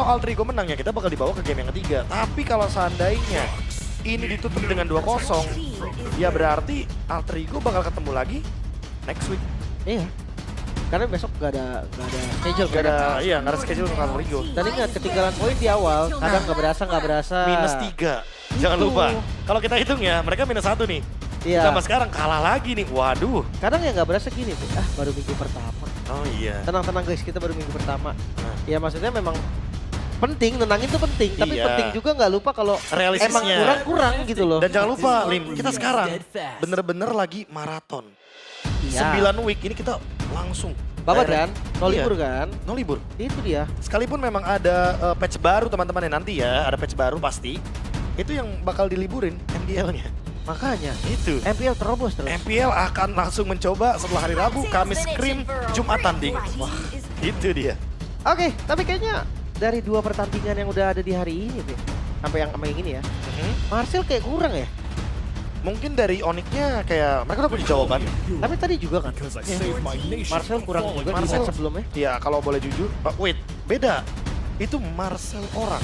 Altrigo menang ya kita bakal dibawa ke game yang ketiga. Tapi kalau seandainya ini ditutup dengan 2-0, ya berarti Altrigo bakal ketemu lagi next week. Iya. Karena besok gak ada schedule. Gak ada schedule untuk Altrigo. Dan ingat ketinggalan poin di awal, kadang gak berasa. Minus 3. Jangan lupa. Kalau kita hitung ya, mereka minus 1 nih. Iya. Sama sekarang kalah lagi nih. Waduh. Kadang ya gak berasa gini, baru minggu pertama. Oh iya. Tenang guys, kita baru minggu pertama. Ya maksudnya memang penting, nenangin itu penting. Tapi Iya. penting juga gak lupa kalau Realistisnya. emang kurang gitu loh. Dan jangan lupa, Lim, kita sekarang bener-bener lagi maraton. Iya. 9 week ini kita langsung. Babat kan? No Iya. libur kan? No libur. Itu dia. Sekalipun memang ada patch baru teman-teman ya nanti ya, ada patch baru pasti. Itu yang bakal diliburin MPL-nya. Makanya. Itu. MPL terobos terus. MPL akan langsung mencoba setelah hari Rabu, Kamis scrim, Jumat tanding. Wah, itu dia. Oke, tapi kayaknya dari 2 pertandingan yang udah ada di hari ini, sampai yang ini ya, Marcel kayak kurang ya. Mungkin dari Onyx-nya kayak mereka udah punya jawaban. Tapi tadi juga kan, Marcel kurang juga di Marcel match sebelumnya. Ya kalau boleh jujur, wait, beda. Itu Marcel orang.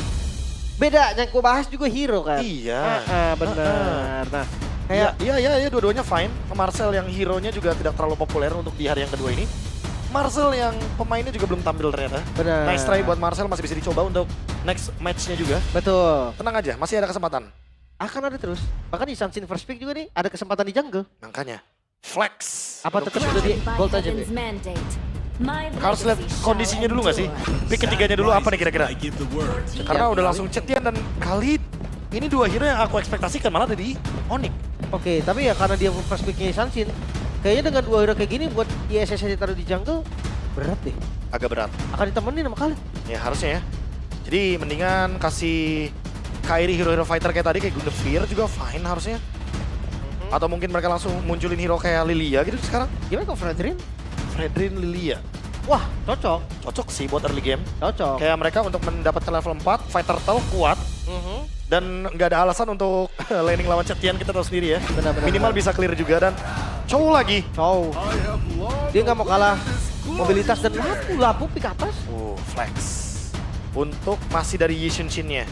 Beda, yang gue bahas juga hero kan. Iya. Benar. Nah, kayak Iya, dua-duanya fine. Marcel yang hero-nya juga tidak terlalu populer untuk di hari yang kedua ini. Marcel yang pemainnya juga belum tampil ternyata. benar. Nice try buat Marcel, masih bisa dicoba untuk next match-nya juga. Betul. Tenang aja, masih ada kesempatan. Akan ada terus. Bahkan di Sunsin First Pick juga nih, ada kesempatan di jungle. Makanya, flex. Apa tetap udah di gold aja, Be? Harus lihat kondisinya dulu nggak sih? Pick ketiganya dulu apa nih kira-kira? Karena udah langsung Cetian dan Khalid. Ini 2 hero yang aku ekspektasikan malah dari Onyx. Oke, tapi ya karena dia first picknya Sunsin, kayaknya dengan 2 hero kayak gini buat ISS ditaruh di jungle, berat deh. Agak berat. Akan ditemenin sama Khalid. Ya harusnya ya. Jadi mendingan kasih Kairi hero-hero fighter kayak tadi, kayak Gunavir juga fine harusnya. Atau mungkin mereka langsung munculin hero kayak Lilia gitu sekarang. Gimana kok Fredrin? Fredrin Lilia. Wah, cocok. Cocok sih buat early game. Cocok. Kayak mereka untuk mendapatkan level 4, fighter turtle kuat. Dan nggak ada alasan untuk laning lawan Cetian, kita tahu sendiri ya. Benar-benar. Minimal bisa clear juga dan Chow lagi. Chow. Dia nggak mau kalah mobilitas dan lapu pick atas. Flex. Untuk masih dari Yi Xunshin-nya.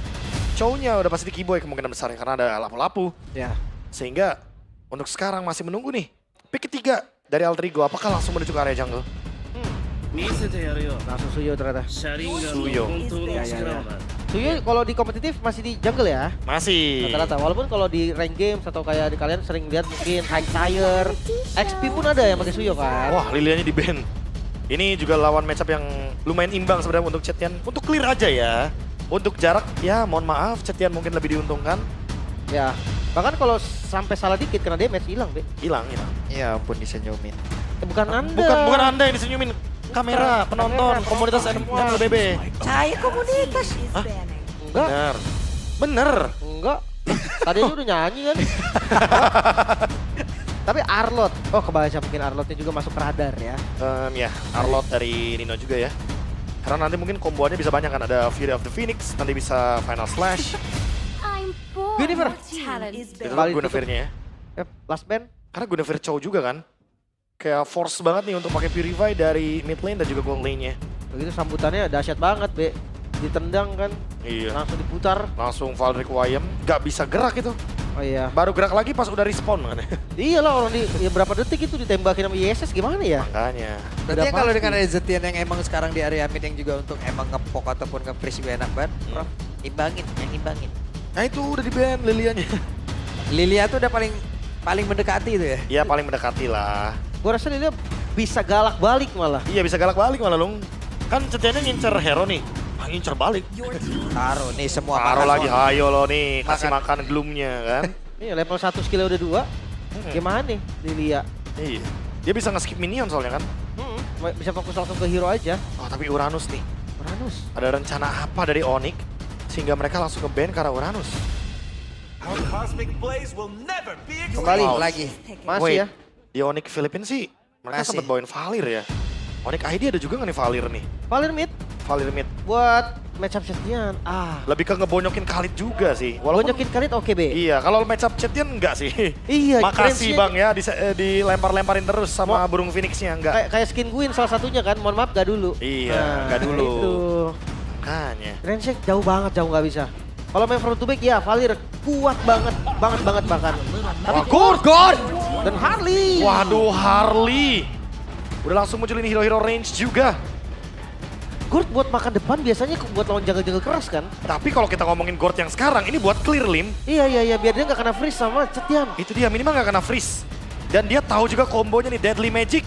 Chow-nya udah pasti di keyboy kemungkinan besar ya, karena ada lapu-lapu. Ya. Sehingga untuk sekarang masih menunggu nih. Pick ketiga dari Altrigo, apakah langsung menuju ke area jungle? Langsung Suyo ternyata. Suyo. Ya. Suyo kalau di kompetitif masih di jungle ya? Masih. Rata-rata. Walaupun kalau di rank games atau kayak di kalian sering lihat mungkin high tire, XP pun ada yang pakai Suyo kan? Wah, Lilianya di ban. Ini juga lawan matchup yang lumayan imbang sebenarnya untuk Cetian. Untuk clear aja ya. Untuk jarak, ya mohon maaf, Cetian mungkin lebih diuntungkan. Ya. Bahkan kalau sampai salah dikit kena damage hilang, Be. Hilang. Ya ampun disenyumin. Bukan Anda. Bukan Anda yang disenyumin. Kamera, penonton, komunitas MLBB. Saya komunitas. Hah? Enggak. Bener. Enggak. Tadi aja udah nyanyi kan. Tapi Arlot. Oh, kebaca mungkin Arlotnya juga masuk radar ya. Ya, Arlot dari Nino juga ya. Karena nanti mungkin komboannya bisa banyak kan. Ada Fury of the Phoenix, nanti bisa Final Slash. Guinevere. Itu Kembali Guinevere-nya ya. Last band. Karena Guinevere Chow juga kan. Kayak force banget nih untuk pakai Purify dari mid lane dan juga gold lane-nya. Begitu sambutannya dahsyat banget, Be. Ditendang kan, Iya. langsung diputar. Langsung Valdric Wyam, gak bisa gerak itu. Oh iya. Baru gerak lagi pas udah respawn kan. Iyalah orang di ya berapa detik itu ditembakin sama ISS gimana ya? Makanya. Berarti Udah kalau pasti. dengan Zetian yang emang sekarang di area mid yang juga untuk emang ngepok ataupun nge-freeze juga enak banget, Prof. Imbangin, yang imbangin. Nah itu udah di ban Lilianya. Lilia tuh udah paling mendekati itu ya. Ya paling mendekati lah. Gua rasa dia bisa galak balik malah. Iya bisa galak balik malah Lung. Kan Cetiannya ngincer hero nih. Ngincer balik. Taruh nih semua Taruh makan lagi, semua. hayo lo nih. Kasih makan gloomnya kan. Iya level 1 skill udah 2. Gimana nih Lilia? Iya. Dia bisa nge-skip minion soalnya kan. Bisa fokus langsung ke hero aja. Oh tapi Uranus nih. Uranus. Ada rencana apa dari Onyx sehingga mereka langsung nge-ban karena Uranus? Kembali Wow. Lagi. Masih Wait, ya. di Onyx Philippines sih mereka Masih. sempat bawain Valir ya. Onyx ID ada juga nggak nih Valir nih? Valir mid Valir mid. buat matchup Cetian. Lebih ke ngebonyokin Khalid juga sih. Walaupun Bonyokin Khalid oke, Be. iya, kalau matchup Cetian enggak sih. Iya, Makasih range-nya Bang ya, dilempar-lemparin terus sama burung Phoenixnya enggak. Kayak skin Gwyn salah satunya kan. Mohon maaf gak dulu. Iya, nggak dulu. Itu. Makanya. Range jauh banget, jauh nggak bisa. Kalau main front to back ya Valir kuat banget bahkan. Tapi Gord! dan Harley. Waduh, Harley. Udah langsung muncul ini hero-hero range juga. Gord buat makan depan biasanya buat lawan jungle keras kan? Tapi kalau kita ngomongin Gord yang sekarang, ini buat clear lim. Iya, biar dia nggak kena freeze sama Cetian. Itu dia, minimal nggak kena freeze. Dan dia tahu juga kombonya nih, Deadly Magic.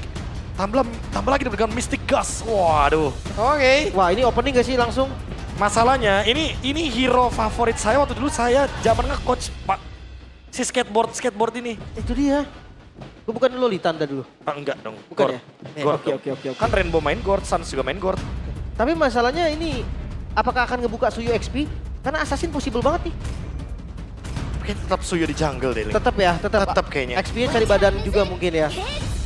Tambah lagi dengan Mystic Gust. Waduh. Oke. Wah ini opening gak sih langsung? Masalahnya, ini hero favorit saya waktu dulu saya zaman nge-coach Pak. Si skateboard ini. Itu dia. Gue bukan Lolita Tanda dulu. Ah, enggak dong, Bukan Gord. ya? Gord Oke, dong. oke. Kan Rainbow main Gord, Suns juga main Gord. Tapi masalahnya ini, apakah akan ngebuka Suyo XP? Karena Assassin possible banget nih. Kayaknya tetap Suyo di jungle deh, Lim. Tetap ya, Tetap kayaknya. XP-nya cari badan juga mungkin ya.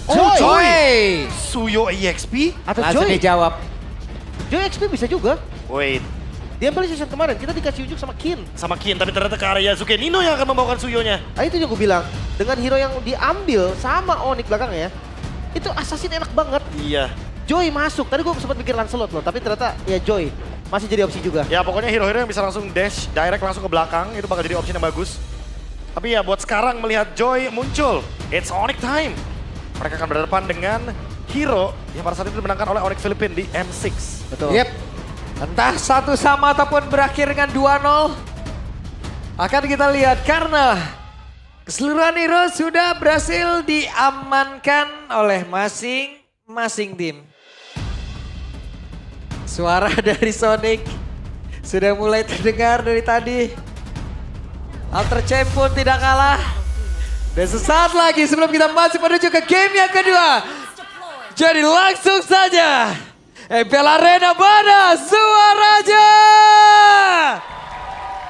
Oh, Joy! Suyo EXP? Atau Langsung Joy? dijawab. Joy XP bisa juga. Wait, Dia ambil season kemarin, kita dikasih ujuk sama Kin. sama Kin, tapi ternyata ke area Yasuke Nino yang akan membawakan Suyonya. Nah itu juga gue bilang, dengan hero yang diambil sama Onyx belakangnya, itu Assassin enak banget. Iya. Joy masuk, tadi gue sempat mikir Lancelot loh, tapi ternyata ya Joy masih jadi opsi juga. Ya pokoknya hero-hero yang bisa langsung dash, direct langsung ke belakang, itu bakal jadi opsi yang bagus. Tapi ya buat sekarang melihat Joy muncul, it's Onyx time. Mereka akan berhadapan dengan hero yang pada saat itu dimenangkan oleh Onyx Philippines di M6. Betul. Yep. Entah satu sama ataupun berakhir dengan 2-0. Akan kita lihat karena keseluruhan hero sudah berhasil diamankan oleh masing-masing tim. Suara dari Sonic sudah mulai terdengar dari tadi. Alter Champ pun tidak kalah. Dan sesaat lagi sebelum kita masuk menuju ke game yang kedua. Jadi langsung saja. MPL Arena mana suaranya?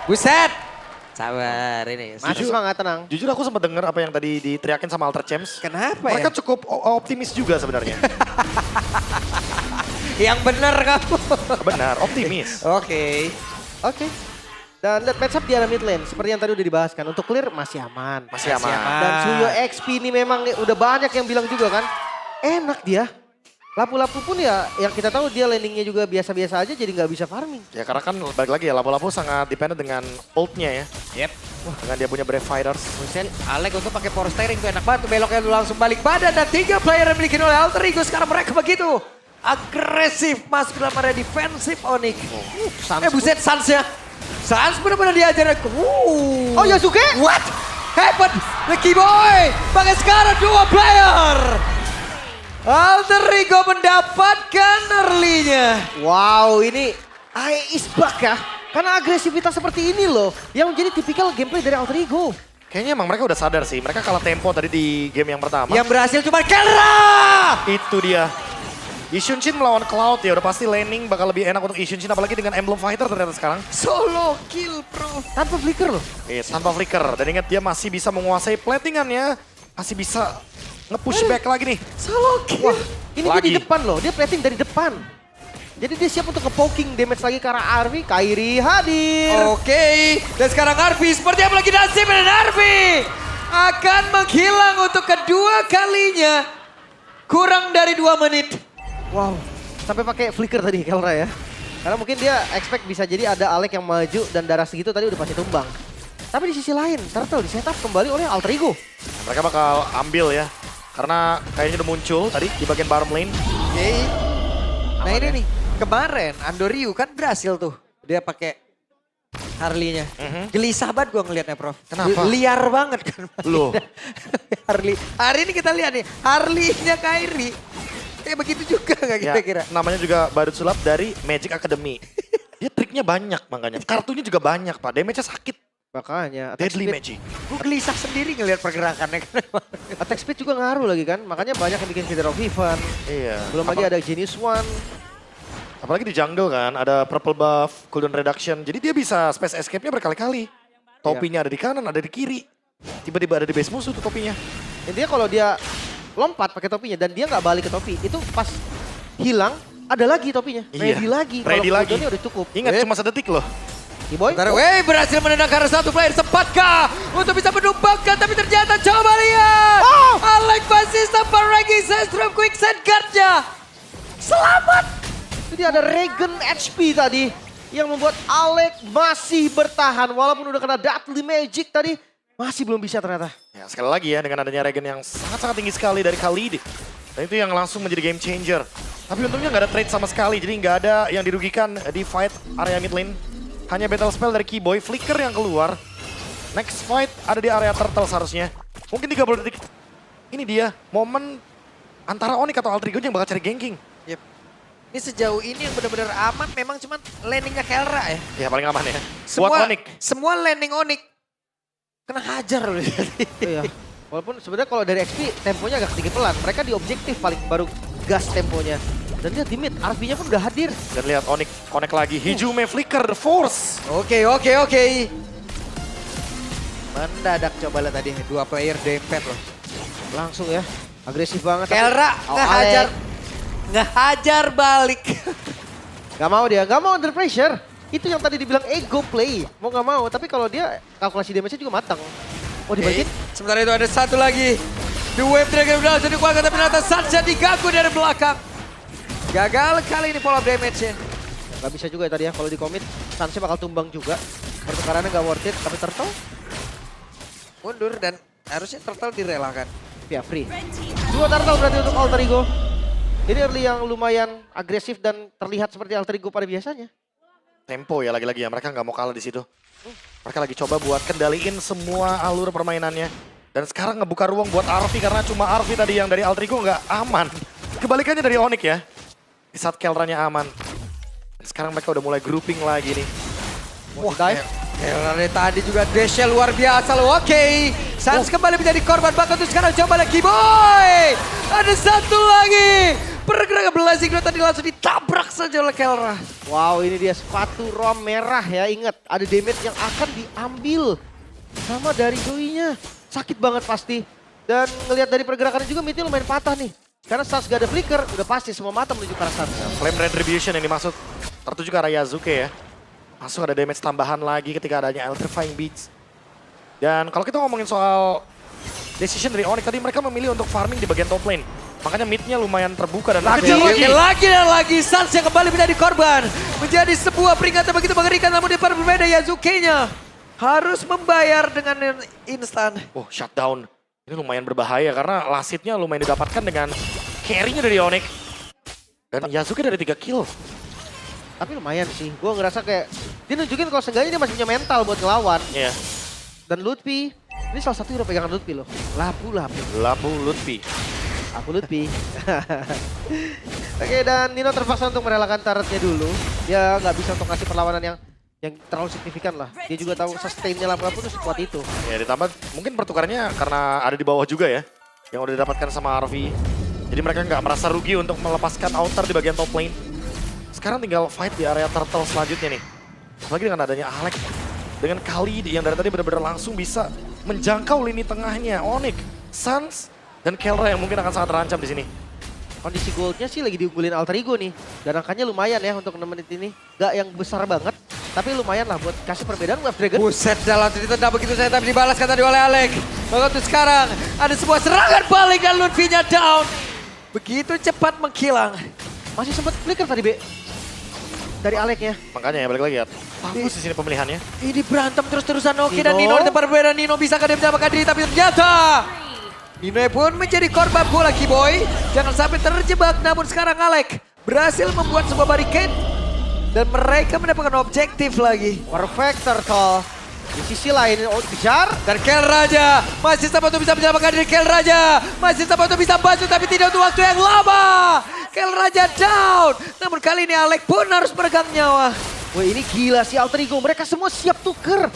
Buset. Sabar ini. Masih semangat, tenang. Jujur aku sempat dengar apa yang tadi diteriakin sama Alter Champs. Kenapa Mereka ya? cukup optimis juga sebenarnya. Yang benar kamu. Benar, optimis. Oke. Oke. Dan lihat match up di arah mid lane, seperti yang tadi udah dibahas kan. Untuk clear masih aman. Masih aman. Dan Suyo XP ini memang udah banyak yang bilang juga kan. Enak dia. Lapu-lapu pun ya yang kita tahu dia landingnya juga biasa-biasa aja jadi nggak bisa farming. Ya karena kan balik lagi ya, Lapu-Lapu sangat dependent dengan ultnya ya. Yep. Dengan dia punya Brave Fighters. Buset, Alek untuk pakai power steering tuh enak banget. Tuh beloknya lu langsung balik badan dan 3 player yang dimiliki oleh Alter Ego. Sekarang mereka begitu agresif masuk ke dalam area defensif Onyx. Buset Sans-nya. Sans benar-benar diajar. Oh Yasuke? What happened? Lucky Boy pakai sekarang 2 player. Alter Ego mendapatkan early-nya. Wow ini AE is back ya. Karena agresivitas seperti ini loh yang menjadi tipikal gameplay dari Alter Ego. Kayaknya emang mereka udah sadar sih, mereka kalah tempo tadi di game yang pertama. Yang berhasil cuma Kelra. Itu dia. Ishunshin melawan Cloud ya udah pasti laning bakal lebih enak untuk Ishunshin apalagi dengan Emblem Fighter ternyata sekarang. Solo kill bro. Tanpa flicker loh. Tanpa flicker dan ingat dia masih bisa menguasai platingannya. Masih bisa nge-push back lagi nih. Solo kill. Wah ini dia Lagi. di depan loh, dia plating dari depan. Jadi dia siap untuk nge-poking damage lagi ke arah Arvi. Kairi hadir. Oke, dan sekarang Arvi seperti apa lagi nasib dan Arvi akan menghilang untuk kedua kalinya. Kurang dari 2 menit. Wow, sampai pakai flicker tadi Kelra ya. Karena mungkin dia expect bisa jadi ada Alek yang maju dan darah segitu tadi udah pasti tumbang. Tapi di sisi lain, Turtle di setup kembali oleh Alter Ego. Mereka bakal ambil ya. Karena kayaknya udah muncul tadi di bagian bottom lane. Oke. Nah ini nih, kemarin Andoryu kan berhasil tuh. Dia pakai Harley-nya. Gelisah banget gue ngeliatnya Prof. Kenapa? Liar banget kan. Loh. Harley. Hari ini kita lihat nih, Harley-nya Kairi. Kayak begitu juga nggak Ya, kira-kira? namanya juga badut sulap dari Magic Academy. Dia triknya banyak makanya. Kartunya juga banyak Pak, damage-nya sakit. Makanya attack Deadly speed, Magic. Gue gelisah sendiri ngeliat pergerakannya. attack speed juga ngaruh lagi kan. Makanya banyak yang bikin Feather of Heaven. Iya. Belum lagi ada Genius One. Apalagi di jungle kan, ada purple buff, cooldown reduction. Jadi dia bisa space escape-nya berkali-kali. Topinya ada di kanan, ada di kiri. Tiba-tiba ada di base musuh tuh topinya. Intinya kalau dia lompat pakai topinya dan dia nggak balik ke topi, itu pas hilang ada lagi topinya. Iya, Ready lagi. ready Kalau lagi. cooldownnya udah cukup. Ingat cuma sedetik loh. Boy. Bentar, weh berhasil menendang karena 1 player. Sepatkah untuk bisa menumbangkan? Tapi ternyata coba lihat. Alek masih sempat lagi Sestrum quicksand guard-nya. Selamat. Itu dia ada Regen HP tadi. yang membuat Alec masih bertahan. Walaupun udah kena Deadly Magic tadi, masih belum bisa ternyata. Ya, sekali lagi ya dengan adanya regen yang sangat-sangat tinggi sekali dari Khalid. Dan itu yang langsung menjadi game changer. Tapi untungnya nggak ada trade sama sekali, jadi nggak ada yang dirugikan di fight area mid lane. Hanya battle spell dari Keyboy, Flicker yang keluar. Next fight ada di area turtle seharusnya. Mungkin 30 detik. Ini dia momen antara Onyx atau Altrigo yang bakal cari ganking. Yep. Ini sejauh ini yang benar-benar aman memang cuman landingnya Kelra ya. Ya paling aman ya. Buat Onyx. Semua landing Onyx. Kena hajar loh. Iya. Walaupun sebenarnya kalau dari XP temponya agak sedikit pelan. Mereka di objektif paling baru gas temponya. Dan lihat di mid, RV-nya pun udah hadir. Dan lihat Onyx connect lagi. Hijume Flicker, The Force. Oke. Mendadak coba lihat tadi 2 player dempet loh. Langsung ya, agresif banget. Kelra ngehajar balik. Gak mau dia, gak mau under pressure. Itu yang tadi dibilang ego play. Mau gak mau, tapi kalau dia kalkulasi damage-nya juga matang. Oh dibalikin. Sementara itu ada satu lagi. The Wave Dragon berhasil dikeluarkan tapi ternyata Sansa diganggu dari belakang. Gagal kali ini pola damage-nya. Gak bisa juga ya tadi ya, kalau di commit Sansa bakal tumbang juga. Pertukarannya gak worth it, tapi Turtle Mundur dan harusnya Turtle direlakan. ya free. 2 Turtle berarti untuk Alter Ego. Ini early yang lumayan agresif dan terlihat seperti Alter Ego pada biasanya. Tempo ya lagi-lagi ya, mereka nggak mau kalah di situ. Mereka lagi coba buat kendaliin semua alur permainannya. Dan sekarang ngebuka ruang buat Arvi karena cuma Arvi tadi yang dari Alter Ego nggak aman. Kebalikannya dari Onyx ya. Di saat Kelranya aman. Sekarang mereka udah mulai grouping lagi nih. Wah, dive. Kelra tadi juga dash-nya luar biasa loh. Oke. Sans kembali menjadi korban bahkan tuh sekarang coba lagi boy. Ada satu lagi. Pergerakan Blazing Dot tadi langsung ditabrak saja oleh Kelra. Wow, ini dia sepatu rom merah ya. Ingat, ada damage yang akan diambil sama dari Zoe-nya. Sakit banget pasti. Dan ngelihat dari pergerakannya juga midnya lumayan patah nih. Karena Sans gak ada flicker, udah pasti semua mata menuju ke arah Sans. Flame Retribution yang dimaksud tertuju ke arah Yasuke ya. Langsung ada damage tambahan lagi ketika adanya Electrifying Beats. Dan kalau kita ngomongin soal decision dari Onyx tadi, mereka memilih untuk farming di bagian top lane. Makanya midnya lumayan terbuka dan Lagi dan lagi Sans yang kembali menjadi korban. Menjadi sebuah peringatan begitu mengerikan namun di depan berbeda Yasuke-nya. Harus membayar dengan instan. Oh, shutdown. Ini lumayan berbahaya karena lasitnya lumayan didapatkan dengan carry-nya dari Onyx. Dan Yasuke dari 3 kill. Tapi lumayan sih, gue ngerasa kayak dia nunjukin kalau seenggaknya dia masih punya mental buat ngelawan. Iya. Dan Lutfi, ini salah satu hero pegangan Lutfi loh. Lapu. Lapu Lutfi. Aku Lutfi. Oke, dan Nino terpaksa untuk merelakan turretnya dulu. Dia nggak bisa untuk ngasih perlawanan yang terlalu signifikan lah. Dia juga tahu sustain-nya Lapu tuh sekuat itu. Ya ditambah mungkin pertukarannya karena ada di bawah juga ya. Yang udah didapatkan sama Arvi. Jadi mereka nggak merasa rugi untuk melepaskan outer di bagian top lane. Sekarang tinggal fight di area turtle selanjutnya nih. Apalagi dengan adanya Alex. Dengan Khalid yang dari tadi benar-benar langsung bisa menjangkau lini tengahnya. Onyx, Sans, dan Kelra yang mungkin akan sangat terancam di sini. Kondisi goldnya sih lagi diunggulin Alter Ego nih. Dan angkanya lumayan ya untuk 6 menit ini. Gak yang besar banget, tapi lumayan lah buat kasih perbedaan Wave Dragon. Buset dalam titik tendang begitu saya tapi dibalaskan tadi oleh Alec. Bahkan tuh sekarang ada sebuah serangan balik dan Lutfi-nya down. Begitu cepat menghilang. Masih sempat flicker tadi, Be. Dari Alec-nya. Makanya ya balik lagi ya. Bagus di sini pemilihannya. Ini berantem terus-terusan Oki dan Nino. Nino di tempat berbeda. Nino bisa dia menyamakan diri tapi ternyata Nino pun menjadi korban bola Keyboy. Jangan sampai terjebak namun sekarang Alec berhasil membuat sebuah barricade. Dan mereka mendapatkan objektif lagi. Perfect Turtle. Di sisi lain, kejar. Dan Kel Raja masih sempat untuk bisa menyelamatkan diri Kel Raja. Masih sempat untuk bisa basuh tapi tidak untuk waktu yang lama. Kel Raja down. Namun kali ini Alec pun harus meregang nyawa. Wah ini gila si Alter Ego. Mereka semua siap tuker.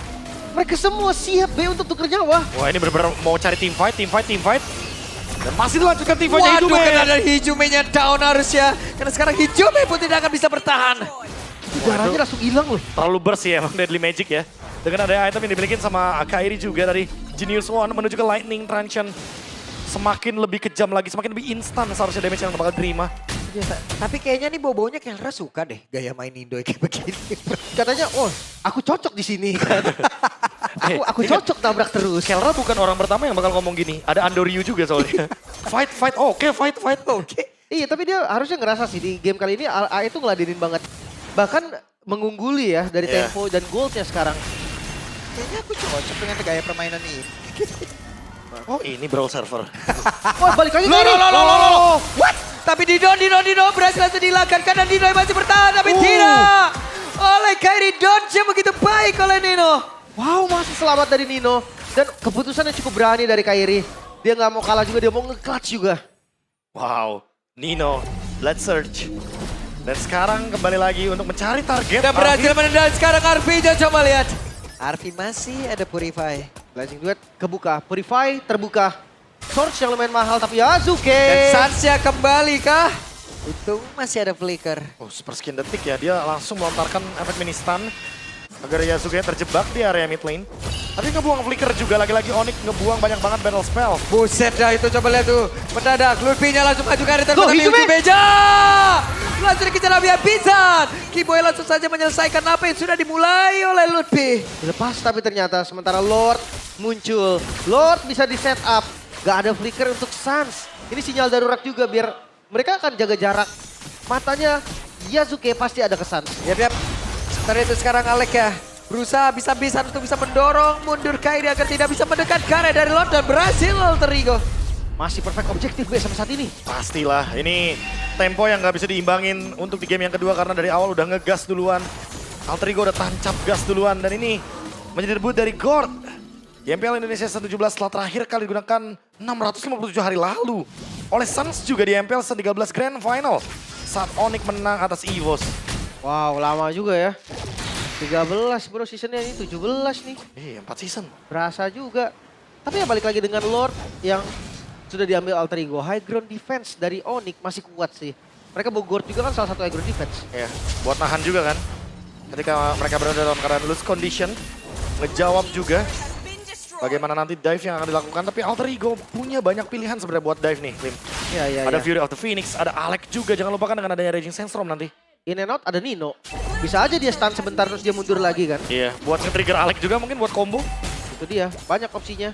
Mereka semua siap B untuk tuker nyawa. Wah ini benar-benar mau cari team fight. Dan masih dilanjutkan team fight Waduh, Hijume. kena dari Hijume-nya down harusnya. Karena sekarang Hijume pun tidak akan bisa bertahan. Darahnya langsung hilang loh. Terlalu burst ya emang Deadly Magic ya. Dengan ada item yang dimiliki sama Kairi juga dari Genius One menuju ke Lightning Truncheon. Semakin lebih kejam lagi, semakin lebih instan seharusnya damage yang bakal terima. Ya, tapi kayaknya nih Bobonya Kelra suka deh gaya main Indo kayak begini. Katanya, oh aku cocok di sini. aku cocok tabrak terus. Kelra bukan orang pertama yang bakal ngomong gini. Ada Andoryu juga soalnya. fight, oke. Oke. Iya tapi dia harusnya ngerasa sih di game kali ini AE itu ngeladenin banget. Bahkan mengungguli ya dari Iya. tempo dan goldnya sekarang. Kayaknya aku cocok dengan gaya permainan ini. Oh ini Brawl Server. Wah balik lagi Loh, ke ini. loh, loh, loh, loh. Oh, What? Tapi Dino berhasil langsung dihilangkan dan Dino masih bertahan tapi Oh. tidak. Oleh Kairi dodge begitu baik oleh Nino. wow, masih selamat dari Nino. Dan keputusannya cukup berani dari Kairi. Dia nggak mau kalah juga, dia mau nge-clutch juga. Wow, Nino, let's search. Dan sekarang kembali lagi untuk mencari target. Dan berhasil Arfi. menendang sekarang Arfi, coba lihat. Arfi masih ada Purify. Blazing Duet kebuka, Purify terbuka. Source yang lumayan mahal tapi Yasuke. Dan Sansya kembali kah? Untung masih ada Flicker. Oh, sepersekian detik ya, dia langsung melontarkan efek mini stun agar Yasuke terjebak di area mid lane. Tapi ngebuang flicker juga, lagi-lagi Onyx ngebuang banyak banget battle spell. Buset dah itu, coba lihat tuh. Mendadak, Luffy-nya langsung maju ke return. Loh, Hizume! Beja! Langsung dikejar habis-habisan. Kiboy langsung saja menyelesaikan apa yang sudah dimulai oleh Luffy. Dilepas tapi ternyata sementara Lord muncul. Lord bisa di set up. Gak ada flicker untuk Sans. Ini sinyal darurat juga biar mereka akan jaga jarak. Matanya Yasuke pasti ada ke Sans. Yap. Sementara itu sekarang Alek ya. Berusaha bisa-bisa untuk bisa mendorong mundur Kairi agar tidak bisa mendekat ke area dari Lord dan berhasil Alter Ego. Masih perfect objektif B sampai saat ini. Pastilah, ini tempo yang nggak bisa diimbangin untuk di game yang kedua karena dari awal udah ngegas duluan. Alter Ego udah tancap gas duluan dan ini menjadi debut dari Gord. Di MPL Indonesia 17 setelah terakhir kali digunakan 657 hari lalu. Oleh Suns juga di MPL 13 Grand Final saat Onyx menang atas EVOS. Wow, lama juga ya. 13 bro seasonnya ini, 17 nih. Iya, 4 season. Berasa juga. Tapi ya balik lagi dengan Lord yang sudah diambil Alter Ego. High ground defense dari Onyx masih kuat sih. Mereka Bogor juga kan salah satu high ground defense. Ya, buat nahan juga kan. Ketika mereka berada dalam keadaan loose condition, ngejawab juga bagaimana nanti dive yang akan dilakukan. Tapi Alter Ego punya banyak pilihan sebenarnya buat dive nih, Lim. Iya. Ada Fury of the Phoenix, ada Alec juga. Jangan lupakan dengan adanya Raging Sandstorm nanti. In and out ada Nino. Bisa aja dia stun sebentar terus dia mundur lagi kan. Iya, buat nge-trigger Alec juga mungkin buat combo. Itu dia, banyak opsinya.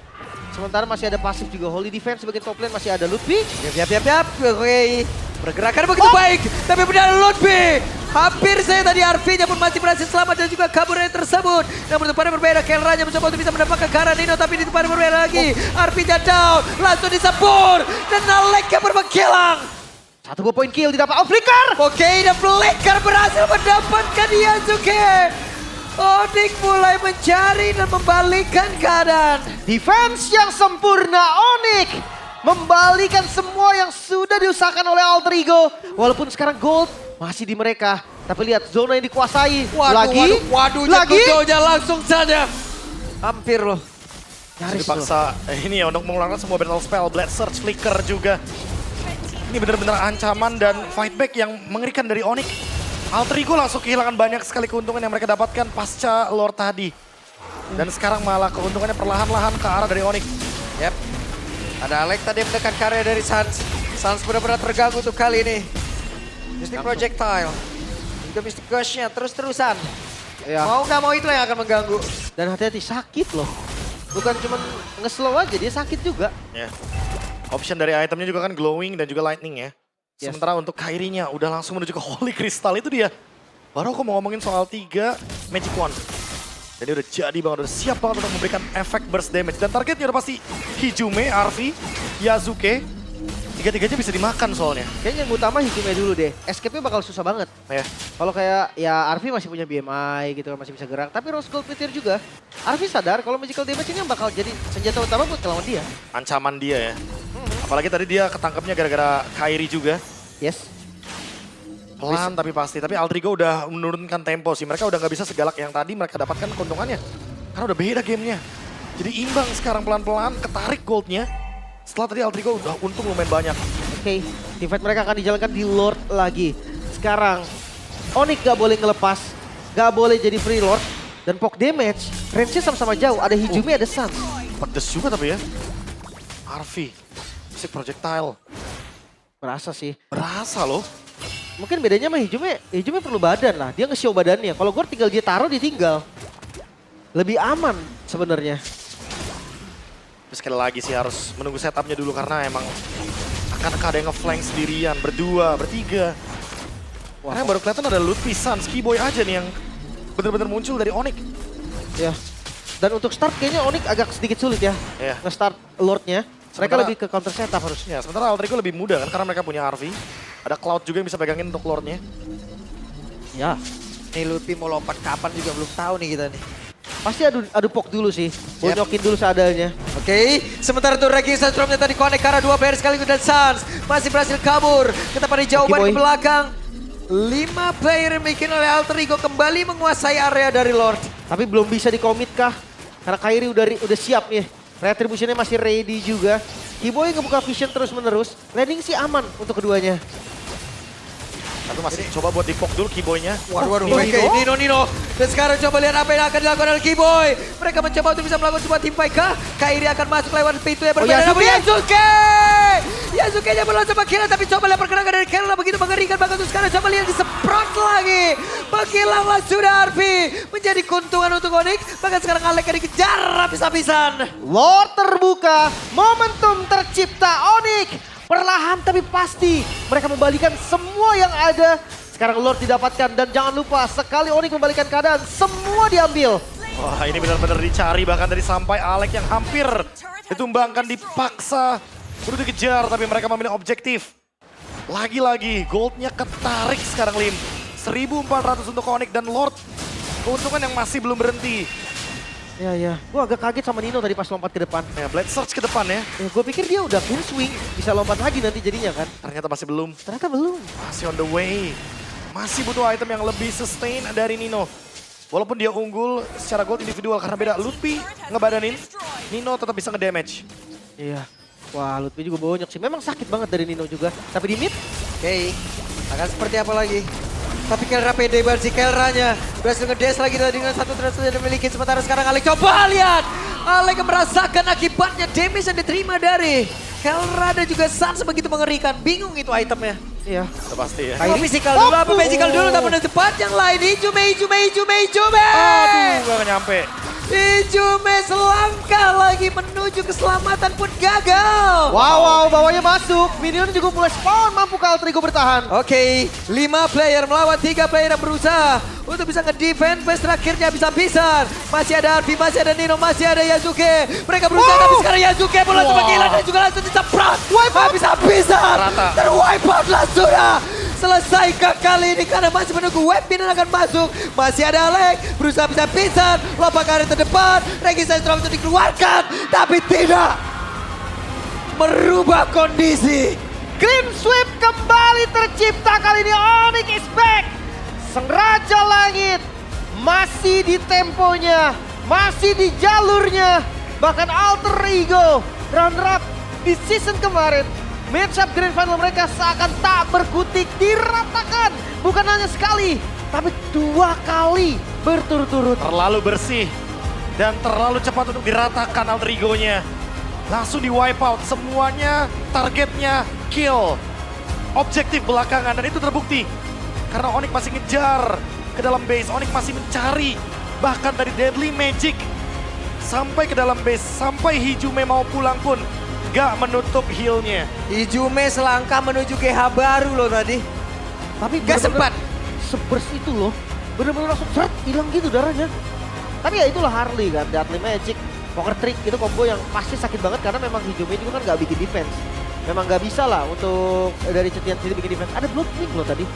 Sementara masih ada pasif juga. Holy Defense sebagai top lane masih ada Ludwig. Yap. Oke. Pergerakan begitu baik. Tapi benar Ludwig. Hampir saya tadi Arfi-nya pun masih berhasil selamat dan juga kabur dari tersebut. Namun tempatnya berbeda. Kelranya mencoba untuk bisa mendapatkan ke arah Nino. Tapi di tempatnya berbeda lagi. Arfi-nya down. Langsung disebur. Dan Alek-nya bermengkilang. 1 poin kill didapat. Oh, flicker! Oke, dan Flicker berhasil mendapatkan Yasuke. Onyx mulai mencari dan membalikkan keadaan. Defense yang sempurna Onyx. Membalikan semua yang sudah diusahakan oleh Alter Ego. Walaupun sekarang gold masih di mereka. Tapi lihat zona yang dikuasai. Waduh, lagi. jatuh langsung saja. Hampir loh. Nyaris loh. Dipaksa ini ya untuk mengeluarkan semua battle spell, Blade Surge, Flicker juga. Ini benar-benar ancaman dan fight back yang mengerikan dari Onyx. Alter Ego langsung kehilangan banyak sekali keuntungan yang mereka dapatkan pasca Lord tadi. Dan sekarang malah keuntungannya perlahan-lahan ke arah dari Onyx. Yap. Ada Alek tadi mendekat karya dari Sans. Sans benar-benar terganggu untuk kali ini. Mystic Projectile. Juga Mystic Gush-nya terus-terusan. Ya. Mau nggak mau itu yang akan mengganggu. Dan hati-hati sakit loh. Bukan cuma nge-slow aja, dia sakit juga. Ya. Option dari itemnya juga kan glowing dan juga lightning ya. Yes. Sementara untuk Kairi-nya udah langsung menuju ke Holy Crystal itu dia. Baru aku mau ngomongin soal 3 Magic Wand. Dan dia udah jadi banget, udah siap banget untuk memberikan efek burst damage. Dan targetnya udah pasti Hijume, Arfi, Yasuke. Tiga-tiganya bisa dimakan soalnya. Kayaknya yang utama Hizume dulu deh. Escape-nya bakal susah banget. Ya. Kalau kayak ya Arfi masih punya BMI gitu kan, masih bisa gerak. Tapi Rose Gold Petir juga. Arfi sadar kalau magical damage ini yang bakal jadi senjata utama buat ngelawan dia. Ancaman dia ya. Apalagi tadi dia ketangkepnya gara-gara Kairi juga. Yes. Pelan tapi pasti. Tapi Alter Ego udah menurunkan tempo sih. Mereka udah nggak bisa segalak yang tadi mereka dapatkan keuntungannya. Karena udah beda gamenya. Jadi imbang sekarang pelan-pelan ketarik goldnya. Setelah tadi Alter Ego udah untung lumayan banyak. Oke, defense mereka akan dijalankan di Lord lagi. Sekarang Onyx gak boleh ngelepas, gak boleh jadi free Lord. Dan poke damage, range-nya sama-sama jauh. Ada Hijume, ada Sans. Pedes juga tapi ya. Arfi, Mystic Projectile. Berasa sih. Berasa loh. Mungkin bedanya sama Hijume, Hijume perlu badan lah. Dia nge-show badannya. Kalau gue tinggal dia taruh, dia tinggal. Lebih aman sebenarnya. Tapi sekali lagi sih harus menunggu setupnya dulu karena emang akan ada yang nge-flank sendirian, berdua, bertiga. Karena yang baru kelihatan ada Lutfi, Sans, Keyboy aja nih yang bener-bener muncul dari Onyx. Ya. Dan untuk start kayaknya Onyx agak sedikit sulit ya. Iya. Nge-start Lordnya. Mereka Sementara- lebih ke counter setup harusnya. Ya, sementara Alter Ego lebih mudah kan karena mereka punya RV. Ada Cloud juga yang bisa pegangin untuk Lordnya. Ya. Nih Lutfi mau lompat kapan juga belum tahu nih kita nih. Pasti adu pok dulu sih. Bonyokin dulu seadanya. Oke, sementara itu Regi Sandromnya tadi connect karena 2 player sekaligus dan Sans masih berhasil kabur. Kita pada jawaban Boy. ke belakang. 5 player yang dimiliki oleh Alter Ego kembali menguasai area dari Lord. Tapi belum bisa dikomit kah? Karena Kairi udah siap nih. Retributionnya masih ready juga. Keyboy ngebuka vision terus-menerus. Landing sih aman untuk keduanya. Tapi masih coba buat dipok dulu Keyboy-nya. Waduh, Nino. oke, Nino. Dan sekarang coba lihat apa yang akan dilakukan oleh Keyboy. Mereka mencoba untuk bisa melakukan sebuah team fight kah? Kairi akan masuk lewat pintu yang berbeda. Yasuke! Yasuke! Yasuke-nya belum coba kill, tapi coba lihat pergerakan dari Kerala begitu mengerikan. Bahkan untuk sekarang coba lihat disemprot lagi. Menghilanglah sudah Arfi. Menjadi keuntungan untuk Onyx. Bahkan sekarang Alek dikejar habis-habisan. Lord terbuka, momentum tercipta Onyx. Perlahan tapi pasti mereka membalikan semua yang ada. Sekarang Lord didapatkan dan jangan lupa sekali Onyx membalikan keadaan semua diambil. Wah, ini benar-benar dicari bahkan dari sampai Alek yang hampir ditumbangkan dipaksa. Udah dikejar tapi mereka memilih objektif. Lagi-lagi goldnya ketarik sekarang Lim. 1.400 untuk Onyx dan Lord. Keuntungan yang masih belum berhenti. Ya. Gue agak kaget sama Nino tadi pas lompat ke depan. Ya, Blade Surge ke depan ya. Gue pikir dia udah full swing, bisa lompat lagi nanti jadinya kan. Ternyata masih belum. Ternyata belum. Masih on the way. Masih butuh item yang lebih sustain dari Nino. Walaupun dia unggul secara gold individual karena beda. Lutfi ngebadanin, Nino tetap bisa ngedamage. Iya. Wah, Lutfi juga bonyok sih. Memang sakit banget dari Nino juga. Tapi di mid, Oke, akan seperti apa lagi? Tapi Kelra pede banget si Kelranya. Berhasil ngedash lagi tadi dengan satu terus yang dimiliki. Sementara sekarang Alek coba lihat. Alek merasakan akibatnya damage yang diterima dari Kelra dan juga Sans begitu mengerikan. Bingung itu itemnya. iya. Udah pasti ya. Apa physical dulu, apa magical dulu, tapi ada cepat yang lain. Ijume. Aduh, gak nyampe. Ijume selangkah lagi menuju keselamatan pun gagal. Wow, bawahnya masuk. Minion juga mulai spawn, mampu Alter Ego bertahan. Oke, 5 player melawan 3 player yang berusaha untuk bisa nge-defend base terakhirnya bisa-bisa. Masih ada Arfi, masih ada Nino, masih ada Yasuke. Mereka berusaha tapi sekarang Yasuke bola coba kehilangan dan juga langsung disemprot. Habis-habisan. Rata. Terwipe out lah sudah. Selesaikah kali ini karena masih menunggu weapon yang akan masuk. Masih ada Alek, berusaha bisa-bisa. Lompat ke area terdepan, Regi Sandrom itu dikeluarkan. Tapi tidak merubah kondisi. Clean sweep kembali tercipta kali ini. Onyx is back. Sang Raja Langit masih di temponya, masih di jalurnya. Bahkan Alter Ego runner up di season kemarin. Matchup Grand Final mereka seakan tak berkutik, diratakan. Bukan hanya sekali, tapi 2 kali berturut-turut. Terlalu bersih dan terlalu cepat untuk diratakan Alter Ego-nya. Langsung di wipe out semuanya, targetnya kill. Objektif belakangan dan itu terbukti. Karena Onyx masih ngejar ke dalam base, Onyx masih mencari. Bahkan dari Deadly Magic sampai ke dalam base, sampai Hijume mau pulang pun gak menutup heal-nya. Ijume selangkah menuju GH baru loh tadi. Tapi Gak sempat. Sebers itu loh. Bener-bener langsung seret, hilang gitu darahnya. Tapi ya itulah Harley kan, Deadly Magic, Poker Trick itu combo yang pasti sakit banget karena memang Hijume juga kan gak bikin defense. Memang gak bisa lah untuk dari Cetian sendiri bikin defense. Ada blood wing loh tadi.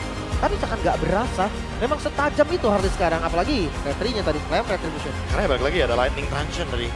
Tapi seakan gak berasa. Memang setajam itu Harley sekarang. Apalagi retrinya tadi, Flame Retribution. Karena ya balik lagi ada Lightning Transient dari